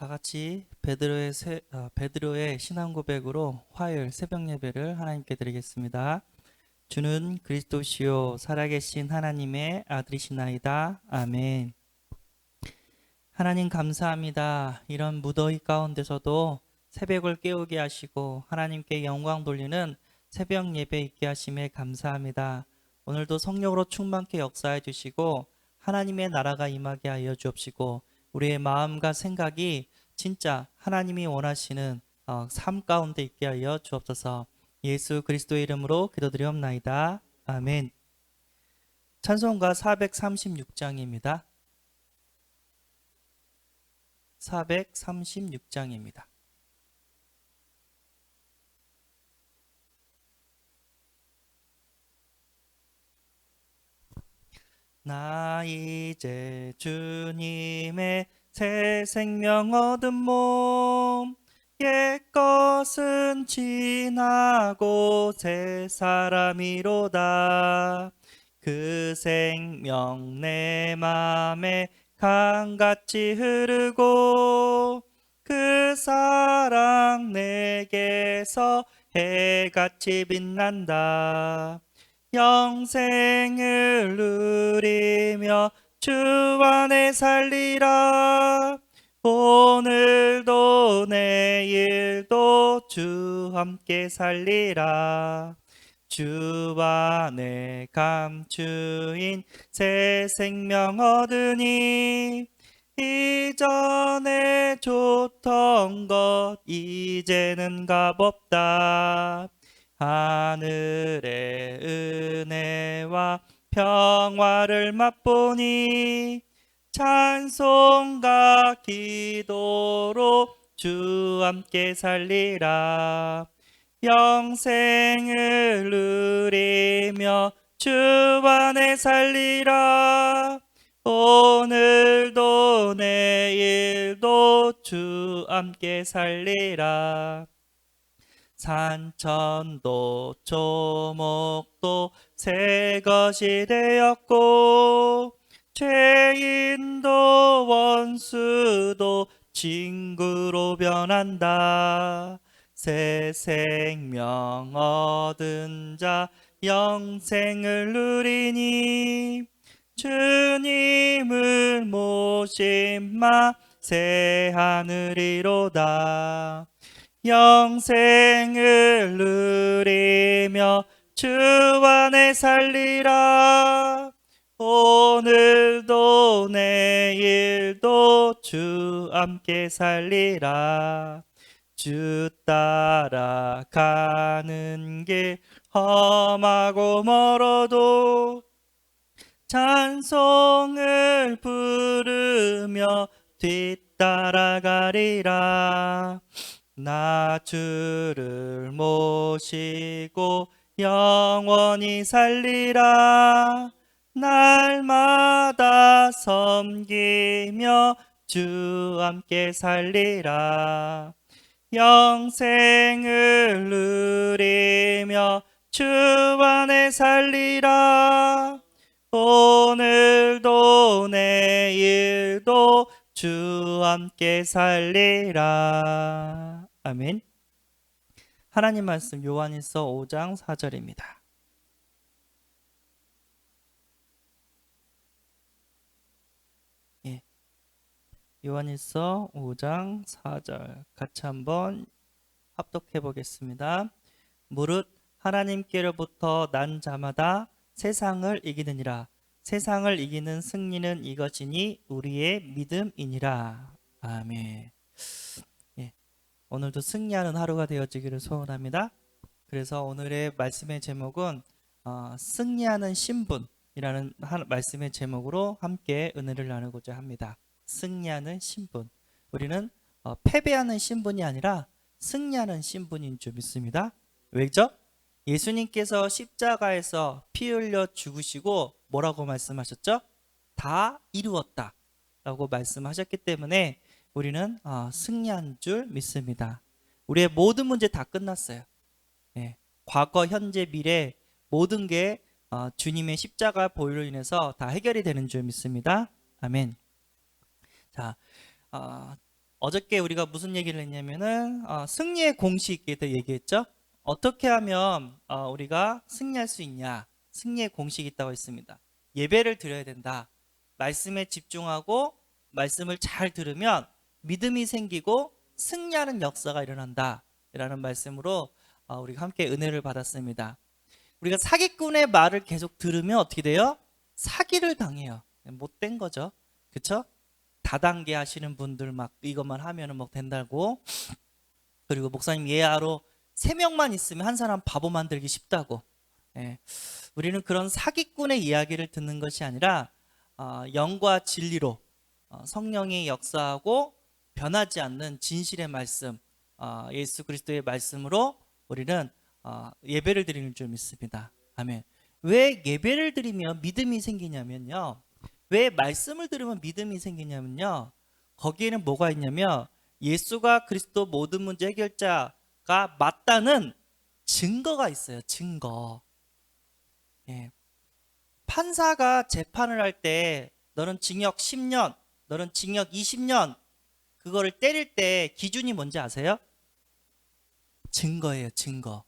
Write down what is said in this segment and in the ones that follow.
다 같이 베드로의 신앙 고백으로 화요일 새벽 예배를 하나님께 드리겠습니다. 주는 그리스도시요 살아계신 하나님의 아들이시나이다. 아멘. 하나님 감사합니다. 이런 무더위 가운데서도 새벽을 깨우게 하시고 하나님께 영광 돌리는 새벽 예배 있게 하심에 감사합니다. 오늘도 성령으로 충만케 역사해 주시고 하나님의 나라가 임하게 하여 주옵시고 우리의 마음과 생각이 진짜 하나님이 원하시는 삶 가운데 있게 하여 주옵소서. 예수 그리스도의 이름으로 기도드리옵나이다. 아멘. 찬송가 436장입니다. 436장입니다. 나 이제 주님의 새 생명 얻은 몸 옛것은 지나고 새 사람이로다. 그 생명 내 맘에 강같이 흐르고 그 사랑 내게서 해같이 빛난다. 영생을 누리며 주 안에 살리라. 오늘도 내일도 주 함께 살리라. 주 안에 감추인 새 생명 얻으니 이전에 좋던 것 이제는 값없다. 하늘의 은혜와 평화를 맛보니 찬송과 기도로 주 함께 살리라. 영생을 누리며 주 안에 살리라. 오늘도 내일도 주 함께 살리라. 산천도 조목도 새 것이 되었고 죄인도 원수도 친구로 변한다. 새 생명 얻은 자 영생을 누리니 주님을 모심마 새 하늘이로다. 영생을 누리며 주 안에 살리라. 오늘도 내일도 주 함께 살리라. 주 따라가는 길 험하고 멀어도 찬송을 부르며 뒤따라가리라. 나 주를 모시고 영원히 살리라. 날마다 섬기며 주 함께 살리라. 영생을 누리며 주 안에 살리라. 오늘도 내일도 주 함께 살리라. 아멘. 하나님 말씀 요한일서 5장 4절입니다. 요한일서 5장 4절 같이 한번 합독해 보겠습니다. 무릇 하나님께로부터 난 자마다 세상을 이기느니라. 세상을 이기는 승리는 이것이니 우리의 믿음이니라. 아멘. 오늘도 승리하는 하루가 되어지기를 소원합니다. 그래서 오늘의 말씀의 제목은 승리하는 신분이라는 말씀의 제목으로 함께 은혜를 나누고자 합니다. 승리하는 신분. 우리는 패배하는 신분이 아니라 승리하는 신분인 줄 믿습니다. 왜죠? 예수님께서 십자가에서 피 흘려 죽으시고 뭐라고 말씀하셨죠? 다 이루었다 라고 말씀하셨기 때문에 우리는 승리한 줄 믿습니다. 우리의 모든 문제 다 끝났어요. 과거, 현재, 미래 모든 게 주님의 십자가 보혈로 인해서 다 해결이 되는 줄 믿습니다. 아멘. 자, 어저께 우리가 무슨 얘기를 했냐면은 승리의 공식에 대해 얘기했죠. 어떻게 하면 우리가 승리할 수 있냐? 승리의 공식이 있다고 했습니다. 예배를 드려야 된다. 말씀에 집중하고 말씀을 잘 들으면 믿음이 생기고 승리하는 역사가 일어난다. 라는 말씀으로 우리가 함께 은혜를 받았습니다. 우리가 사기꾼의 말을 계속 들으면 어떻게 돼요? 사기를 당해요. 못된 거죠. 그쵸? 다단계 하시는 분들 막 이것만 하면은 뭐 된다고. 그리고 목사님 예하로 3명만 있으면 한 사람 바보 만들기 쉽다고. 예. 우리는 그런 사기꾼의 이야기를 듣는 것이 아니라 영과 진리로 성령이 역사하고 변하지 않는 진실의 말씀, 예수 그리스도의 말씀으로 우리는 예배를 드리는 줄 믿습니다. 아멘. 왜 예배를 드리면 믿음이 생기냐면요. 왜 말씀을 들으면 믿음이 생기냐면요. 거기에는 뭐가 있냐면 예수가 그리스도 모든 문제 해결자가 맞다는 증거가 있어요. 증거. 예. 판사가 재판을 할 때 너는 징역 10년, 너는 징역 20년 그거를 때릴 때 기준이 뭔지 아세요? 증거예요. 증거.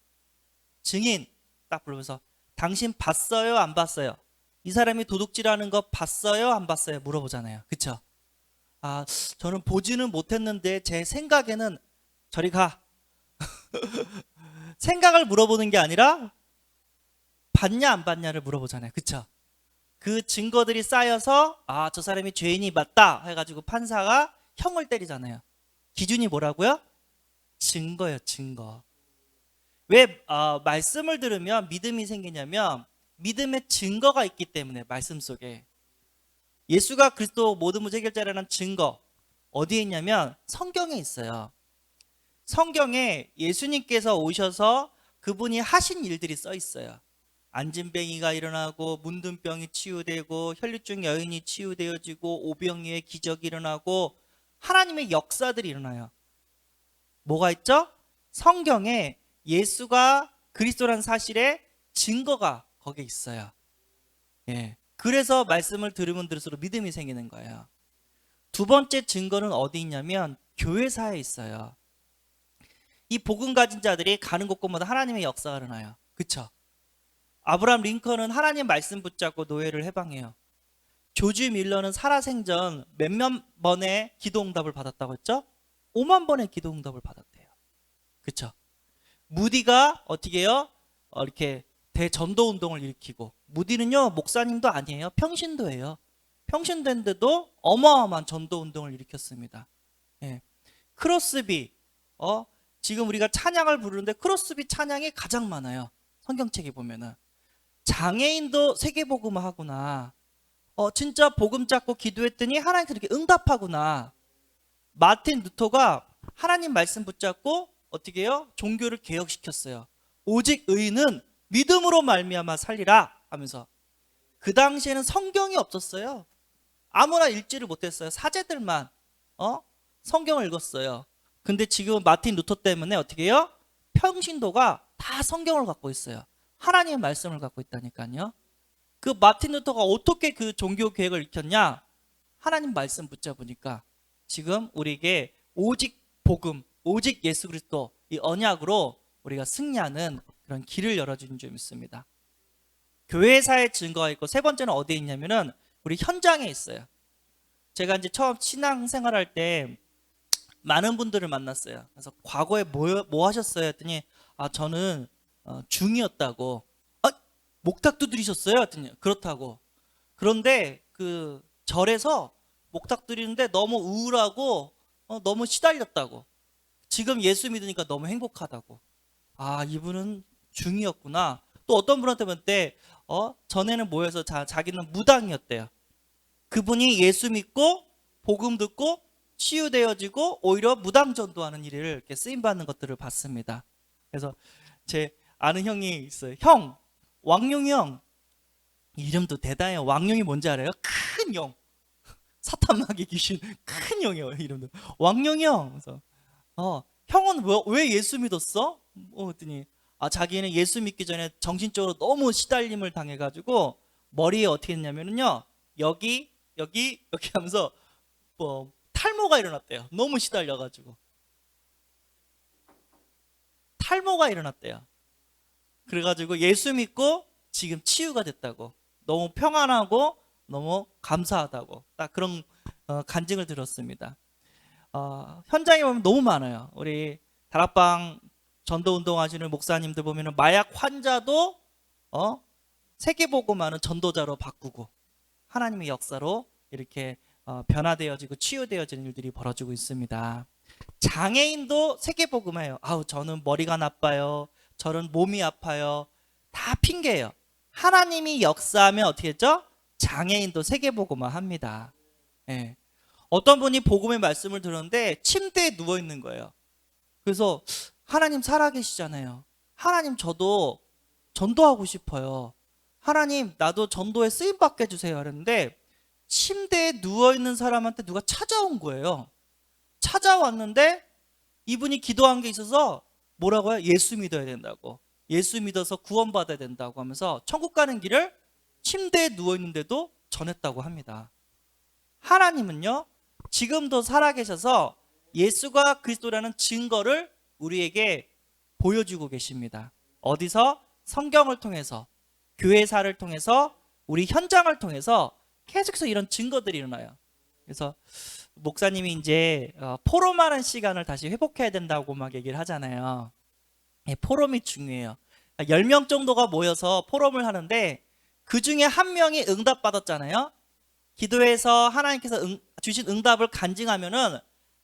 증인 딱 부르면서 당신 봤어요? 안 봤어요? 이 사람이 도둑질하는 거 봤어요? 안 봤어요? 물어보잖아요. 그쵸? 저는 보지는 못했는데 제 생각에는 저리 가. 생각을 물어보는 게 아니라 봤냐 안 봤냐를 물어보잖아요. 그쵸? 그 증거들이 쌓여서 저 사람이 죄인이 맞다 해가지고 판사가 형을 때리잖아요. 기준이 뭐라고요? 증거예요. 증거. 왜 말씀을 들으면 믿음이 생기냐면 믿음의 증거가 있기 때문에 말씀 속에. 예수가 그리스도 모든 문제 해결자라는 증거 어디에 있냐면 성경에 있어요. 성경에 예수님께서 오셔서 그분이 하신 일들이 써 있어요. 안진뱅이가 일어나고 문둥병이 치유되고 혈류증 여인이 치유되어지고 오병이의 기적이 일어나고 하나님의 역사들이 일어나요. 뭐가 있죠? 성경에 예수가 그리스도라는 사실의 증거가 거기에 있어요. 예. 그래서 말씀을 들으면 들을수록 믿음이 생기는 거예요. 두 번째 증거는 어디 있냐면 교회사에 있어요. 이 복음 가진 자들이 가는 곳곳마다 하나님의 역사가 일어나요. 그쵸? 아브라함 링컨은 하나님 말씀 붙잡고 노예를 해방해요. 조지 밀러는 살아생전 몇몇 번의 기도응답을 받았다고 했죠? 5만 번의 기도응답을 받았대요. 그쵸? 무디가 어떻게 해요? 이렇게 대전도운동을 일으키고, 무디는요 목사님도 아니에요. 평신도예요. 평신도인데도 어마어마한 전도운동을 일으켰습니다. 예. 크로스비 지금 우리가 찬양을 부르는데 크로스비 찬양이 가장 많아요. 성경책에 보면은 장애인도 세계복음화 하구나. 진짜 복음 잡고 기도했더니 하나님께 이렇게 응답하구나. 마틴 루터가 하나님 말씀 붙잡고 어떻게 해요? 종교를 개혁시켰어요. 오직 의인은 믿음으로 말미암아 살리라 하면서. 그 당시에는 성경이 없었어요. 아무나 읽지를 못했어요. 사제들만 성경을 읽었어요. 근데 지금 마틴 루터 때문에 어떻게 해요? 평신도가 다 성경을 갖고 있어요. 하나님의 말씀을 갖고 있다니까요. 그 마틴 루터가 어떻게 그 종교 개혁을 일으켰냐? 하나님 말씀 붙잡으니까 지금 우리에게 오직 복음, 오직 예수 그리스도 이 언약으로 우리가 승리하는 그런 길을 열어주는 줄 믿습니다. 교회사의 증거가 있고, 세 번째는 어디에 있냐면은 우리 현장에 있어요. 제가 이제 처음 신앙생활할 때 많은 분들을 만났어요. 그래서 과거에 뭐 하셨어요? 했더니 저는 중이었다고. 목탁 두드리셨어요? 했더니 그렇다고. 그런데 그 절에서 목탁 두드리는데 너무 우울하고 너무 시달렸다고. 지금 예수 믿으니까 너무 행복하다고. 이분은 중이었구나. 또 어떤 분한테 볼때 전에는 모여서 자기는 무당이었대요. 그분이 예수 믿고 복음 듣고 치유되어지고 오히려 무당 전도하는 일을 이렇게 쓰임 받는 것들을 봤습니다. 그래서 제 아는 형이 있어요. 형, 왕용이 형. 이름도 대단해요. 왕용이 뭔지 알아요? 큰 용. 사탄 마귀 귀신 큰 용이에요. 이름도 왕용이 형. 그래서 형은 왜 예수 믿었어? 했더니 자기는 예수 믿기 전에 정신적으로 너무 시달림을 당해가지고 머리에 어떻게 했냐면요, 여기 하면서 탈모가 일어났대요. 너무 시달려가지고. 탈모가 일어났대요. 그래가지고 예수 믿고 지금 치유가 됐다고. 너무 평안하고 너무 감사하다고. 딱 그런 간증을 들었습니다. 현장에 보면 너무 많아요. 우리 다락방 전도운동 하시는 목사님들 보면 마약 환자도 세계보고만은 전도자로 바꾸고 하나님의 역사로 이렇게 변화되어지고 치유되어지는 일들이 벌어지고 있습니다. 장애인도 세계보고만해요. 아우 저는 머리가 나빠요. 저는 몸이 아파요. 다 핑계예요. 하나님이 역사하면 어떻게 했죠? 장애인도 세계보고만 합니다. 예. 어떤 분이 복음의 말씀을 들었는데 침대에 누워 있는 거예요. 그래서 하나님 살아계시잖아요. 하나님 저도 전도하고 싶어요. 하나님 나도 전도에 쓰임 받게 해주세요. 하는데 침대에 누워 있는 사람한테 누가 찾아온 거예요. 찾아왔는데 이분이 기도한 게 있어서 뭐라고요? 예수 믿어야 된다고. 예수 믿어서 구원받아야 된다고 하면서 천국 가는 길을 침대에 누워 있는데도 전했다고 합니다. 하나님은요 지금도 살아계셔서 예수가 그리스도라는 증거를 우리에게 보여주고 계십니다. 어디서? 성경을 통해서, 교회사를 통해서, 우리 현장을 통해서 계속해서 이런 증거들이 일어나요. 그래서 목사님이 이제 포럼하는 시간을 다시 회복해야 된다고 막 얘기를 하잖아요. 포럼이 중요해요. 10명 정도가 모여서 포럼을 하는데 그 중에 한 명이 응답받았잖아요. 기도해서 하나님께서 주신 응답을 간증하면은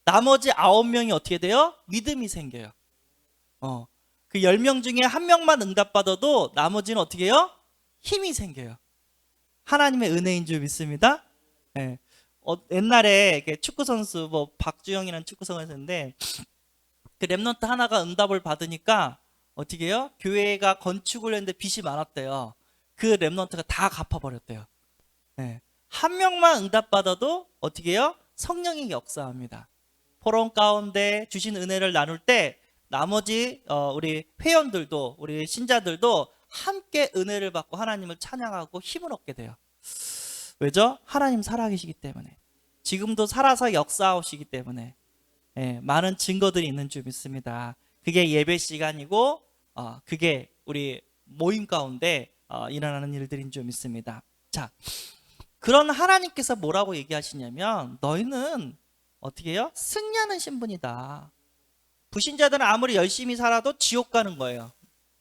나머지 9명이 어떻게 돼요? 믿음이 생겨요. 그 10명 중에 한 명만 응답받아도 나머지는 어떻게 해요? 힘이 생겨요. 하나님의 은혜인 줄 믿습니다. 네. 옛날에 축구 선수 박주영이라는 축구 선수였는데 그 랩넌트 하나가 응답을 받으니까 어떻게 해요? 교회가 건축을 했는데 빚이 많았대요. 그 랩넌트가 다 갚아버렸대요. 네. 한 명만 응답받아도 어떻게 해요? 성령이 역사합니다. 포럼 가운데 주신 은혜를 나눌 때 나머지 우리 회원들도 우리 신자들도 함께 은혜를 받고 하나님을 찬양하고 힘을 얻게 돼요. 왜죠? 하나님 살아계시기 때문에. 지금도 살아서 역사하시기 때문에 많은 증거들이 있는 줄 믿습니다. 그게 예배 시간이고 그게 우리 모임 가운데 일어나는 일들인 줄 믿습니다. 자, 그런 하나님께서 뭐라고 얘기하시냐면 너희는 어떻게 해요? 승리하는 신분이다. 불신자들은 아무리 열심히 살아도 지옥 가는 거예요.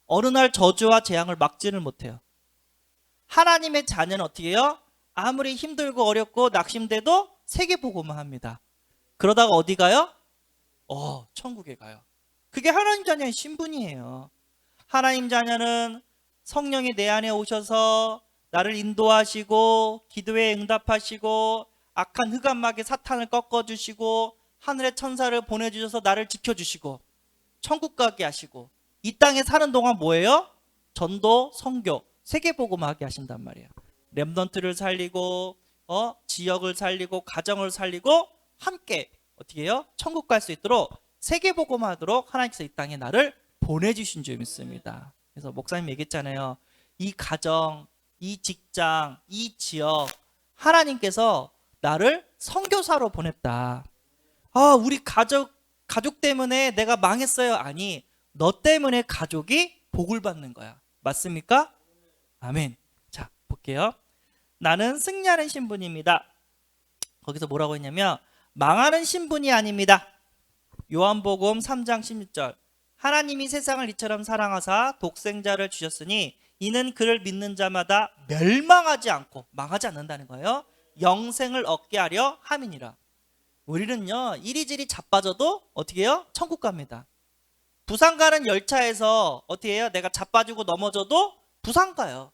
어느 날 저주와 재앙을 막지를 못해요. 하나님의 자녀는 어떻게 해요? 아무리 힘들고 어렵고 낙심돼도 세계보고만 합니다. 그러다가 어디 가요? 천국에 가요. 그게 하나님 자녀의 신분이에요. 하나님 자녀는 성령이 내 안에 오셔서 나를 인도하시고 기도에 응답하시고 악한 흑암막의 사탄을 꺾어주시고 하늘의 천사를 보내주셔서 나를 지켜주시고 천국 가게 하시고 이 땅에 사는 동안 뭐예요? 전도, 선교, 세계복음하게 하신단 말이에요. 렘넌트를 살리고 지역을 살리고 가정을 살리고 함께 어떻게 해요? 천국 갈 수 있도록 세계복음하도록 하나님께서 이 땅에 나를 보내주신 줄 믿습니다. 그래서 목사님 얘기했잖아요. 이 가정, 이 직장, 이 지역 하나님께서 나를 선교사로 보냈다. 우리 가족 때문에 내가 망했어요. 아니, 너 때문에 가족이 복을 받는 거야. 맞습니까? 아멘. 자, 볼게요. 나는 승리하는 신분입니다. 거기서 뭐라고 했냐면 망하는 신분이 아닙니다. 요한복음 3장 16절. 하나님이 세상을 이처럼 사랑하사 독생자를 주셨으니 이는 그를 믿는 자마다 멸망하지 않고 망하지 않는다는 거예요. 영생을 얻게 하려 함이니라. 우리는요 이리저리 자빠져도 어떻게 해요? 천국 갑니다. 부산 가는 열차에서 어떻게 해요? 내가 자빠지고 넘어져도 부산 가요.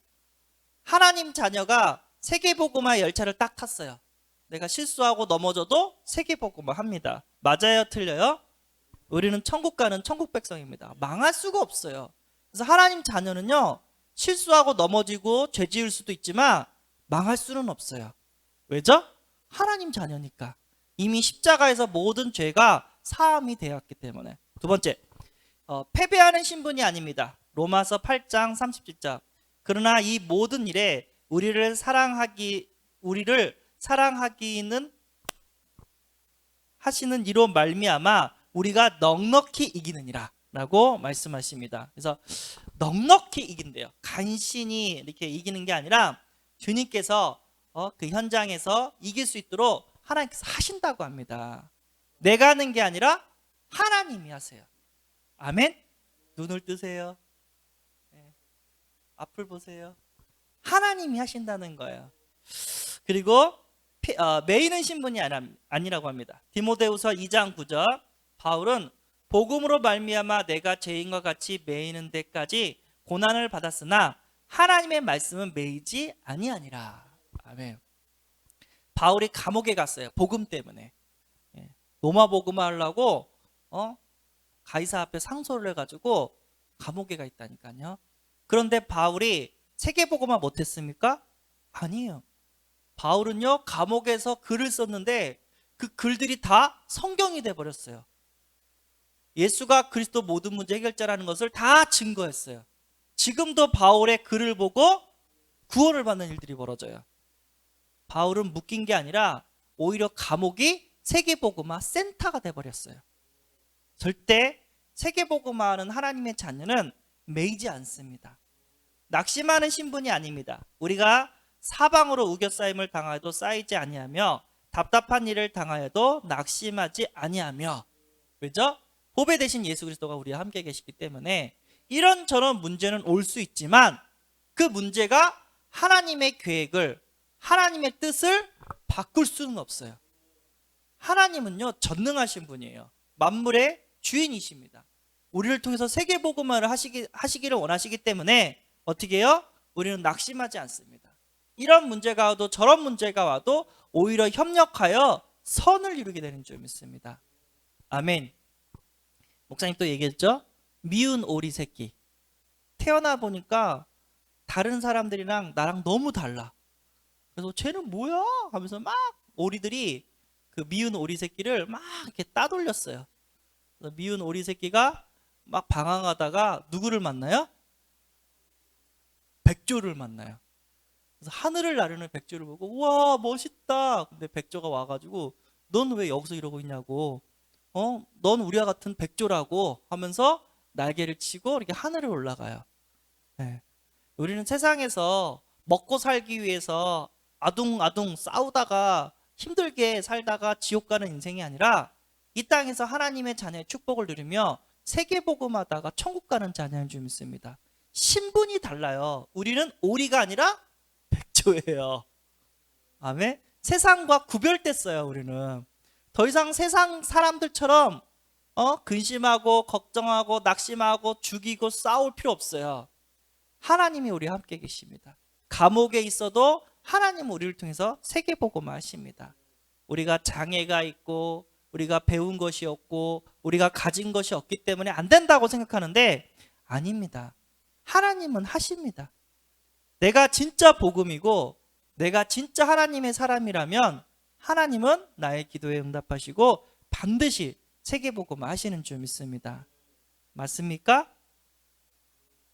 하나님 자녀가 세계복음화 열차를 딱 탔어요. 내가 실수하고 넘어져도 세계복음화 합니다. 맞아요? 틀려요? 우리는 천국 가는 천국 백성입니다. 망할 수가 없어요. 그래서 하나님 자녀는요 실수하고 넘어지고 죄 지을 수도 있지만 망할 수는 없어요. 왜죠? 하나님 자녀니까. 이미 십자가에서 모든 죄가 사함이 되었기 때문에. 두 번째, 패배하는 신분이 아닙니다. 로마서 8장 37절. 그러나 이 모든 일에 우리를 사랑하기는 하시는 이로 말미암아 우리가 넉넉히 이기느니라 라고 말씀하십니다. 그래서 넉넉히 이긴대요. 간신히 이렇게 이기는 게 아니라 주님께서 그 현장에서 이길 수 있도록 하나님께서 하신다고 합니다. 내가 하는 게 아니라 하나님이 하세요. 아멘. 눈을 뜨세요. 네. 앞을 보세요. 하나님이 하신다는 거예요. 그리고 매이는 신분이 아니라고 합니다. 디모데후서 2장 9절 바울은 복음으로 말미암아 내가 죄인과 같이 매이는 데까지 고난을 받았으나 하나님의 말씀은 매이지 아니하니라. 아멘. 바울이 감옥에 갔어요. 복음 때문에. 로마 복음 하려고 가이사 앞에 상소를 해가지고 감옥에 가 있다니까요. 그런데 바울이 세계복음화 못했습니까? 아니에요. 바울은요 감옥에서 글을 썼는데 그 글들이 다 성경이 돼버렸어요. 예수가 그리스도 모든 문제 해결자라는 것을 다 증거했어요. 지금도 바울의 글을 보고 구원을 받는 일들이 벌어져요. 바울은 묶인 게 아니라 오히려 감옥이 세계복음화 센터가 돼버렸어요. 절대 세계복음화하는 하나님의 자녀는 매이지 않습니다. 낙심하는 신분이 아닙니다. 우리가 사방으로 우겨싸임을 당하여도 쌓이지 아니하며 답답한 일을 당하여도 낙심하지 아니하며, 그렇죠? 보배 대신 예수 그리스도가 우리와 함께 계시기 때문에 이런저런 문제는 올 수 있지만 그 문제가 하나님의 계획을, 하나님의 뜻을 바꿀 수는 없어요. 하나님은요 전능하신 분이에요. 만물의 주인이십니다. 우리를 통해서 세계복음화를 하시기를 원하시기 때문에 어떻게 해요? 우리는 낙심하지 않습니다. 이런 문제가 와도 저런 문제가 와도 오히려 협력하여 선을 이루게 되는 줄 믿습니다. 아멘. 목사님 또 얘기했죠? 미운 오리 새끼. 태어나 보니까 다른 사람들이랑 나랑 너무 달라. 그래서 쟤는 뭐야? 하면서 막 오리들이 그 미운 오리 새끼를 막 이렇게 따돌렸어요. 그래서 미운 오리 새끼가 막 방황하다가 누구를 만나요? 백조를 만나요. 그래서 하늘을 나르는 백조를 보고 우와 멋있다. 근데 백조가 와가지고 넌 왜 여기서 이러고 있냐고. 넌 우리와 같은 백조라고 하면서 날개를 치고 이렇게 하늘을 올라가요. 네. 우리는 세상에서 먹고 살기 위해서 아둥아둥 싸우다가 힘들게 살다가 지옥 가는 인생이 아니라 이 땅에서 하나님의 자녀의 축복을 누리며 세계복음하다가 천국 가는 자녀인 줄 믿습니다. 신분이 달라요. 우리는 오리가 아니라 백조예요. 아멘. 세상과 구별됐어요. 우리는 더 이상 세상 사람들처럼 근심하고 걱정하고 낙심하고 죽이고 싸울 필요 없어요. 하나님이 우리와 함께 계십니다. 감옥에 있어도 하나님은 우리를 통해서 세계복음화 하십니다. 우리가 장애가 있고 우리가 배운 것이 없고 우리가 가진 것이 없기 때문에 안 된다고 생각하는데 아닙니다. 하나님은 하십니다. 내가 진짜 복음이고 내가 진짜 하나님의 사람이라면 하나님은 나의 기도에 응답하시고 반드시 세계복음화 하시는 줄 믿습니다. 맞습니까?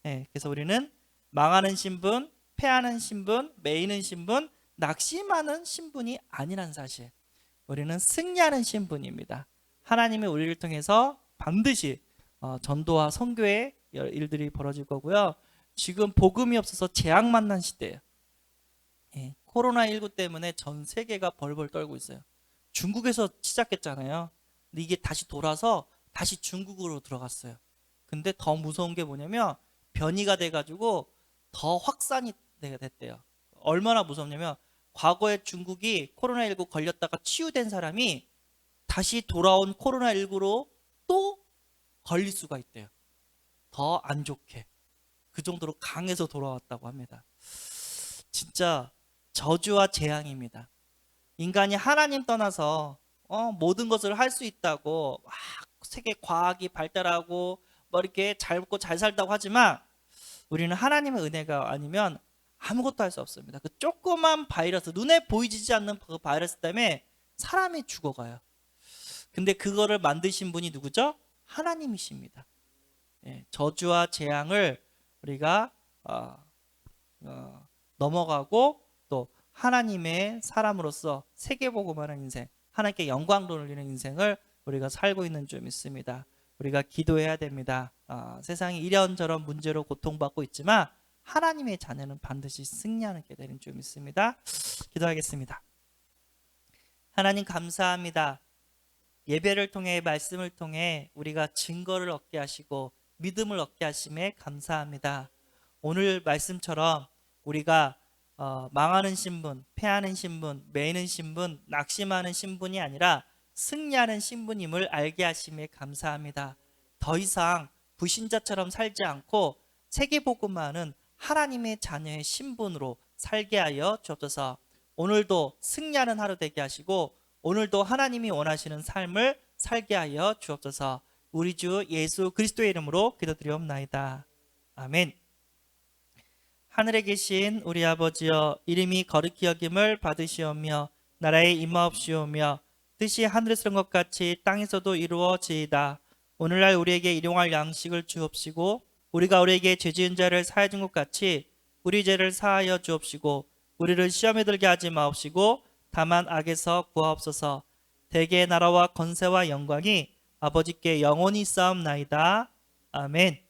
네, 그래서 우리는 망하는 신분, 패하는 신분, 매이는 신분, 낙심하는 신분이 아니란 사실. 우리는 승리하는 신분입니다. 하나님이 우리를 통해서 반드시 전도와 선교의 일들이 벌어질 거고요. 지금 복음이 없어서 재앙 만난 시대예요. 예, 코로나19 때문에 전 세계가 벌벌 떨고 있어요. 중국에서 시작했잖아요. 근데 이게 다시 돌아서 다시 중국으로 들어갔어요. 근데 더 무서운 게 뭐냐면 변이가 돼가지고 더 확산이 됐대요. 얼마나 무섭냐면 과거에 중국이 코로나19 걸렸다가 치유된 사람이 다시 돌아온 코로나19로 또 걸릴 수가 있대요. 더 안 좋게. 그 정도로 강해서 돌아왔다고 합니다. 진짜 저주와 재앙입니다. 인간이 하나님 떠나서 모든 것을 할 수 있다고 막 세계 과학이 발달하고 뭐 이렇게 잘 먹고 잘 살다고 하지만 우리는 하나님의 은혜가 아니면 아무것도 할 수 없습니다. 그 조그만 바이러스, 눈에 보이지 않는 그 바이러스 때문에 사람이 죽어가요. 근데 그거를 만드신 분이 누구죠? 하나님이십니다. 예, 저주와 재앙을 우리가 넘어가고 또 하나님의 사람으로서 세계복음하는 인생, 하나님께 영광 돌리는 인생을 우리가 살고 있는 줄 믿습니다. 우리가 기도해야 됩니다. 세상이 이런저런 문제로 고통받고 있지만 하나님의 자녀는 반드시 승리하게 되는 줄 믿습니다. 기도하겠습니다. 하나님 감사합니다. 예배를 통해 말씀을 통해 우리가 증거를 얻게 하시고 믿음을 얻게 하심에 감사합니다. 오늘 말씀처럼 우리가 망하는 신분, 패하는 신분, 매이는 신분, 낙심하는 신분이 아니라 승리하는 신분임을 알게 하심에 감사합니다. 더 이상 불신자처럼 살지 않고 세계복음화하는 하나님의 자녀의 신분으로 살게 하여 주옵소서. 오늘도 승리하는 하루 되게 하시고 오늘도 하나님이 원하시는 삶을 살게 하여 주옵소서. 우리 주 예수 그리스도의 이름으로 기도드리옵나이다. 아멘. 하늘에 계신 우리 아버지여, 이름이 거룩히 여김을 받으시오며 나라에 임하옵시오며 뜻이 하늘에서 그런 것 같이 땅에서도 이루어지이다. 오늘날 우리에게 일용할 양식을 주옵시고 우리가 우리에게 죄 지은 자를 사하여 준 것 같이 우리 죄를 사하여 주옵시고 우리를 시험에 들게 하지 마옵시고 다만 악에서 구하옵소서. 대개의 나라와 권세와 영광이 아버지께 영원히 있사옵나이다. 아멘.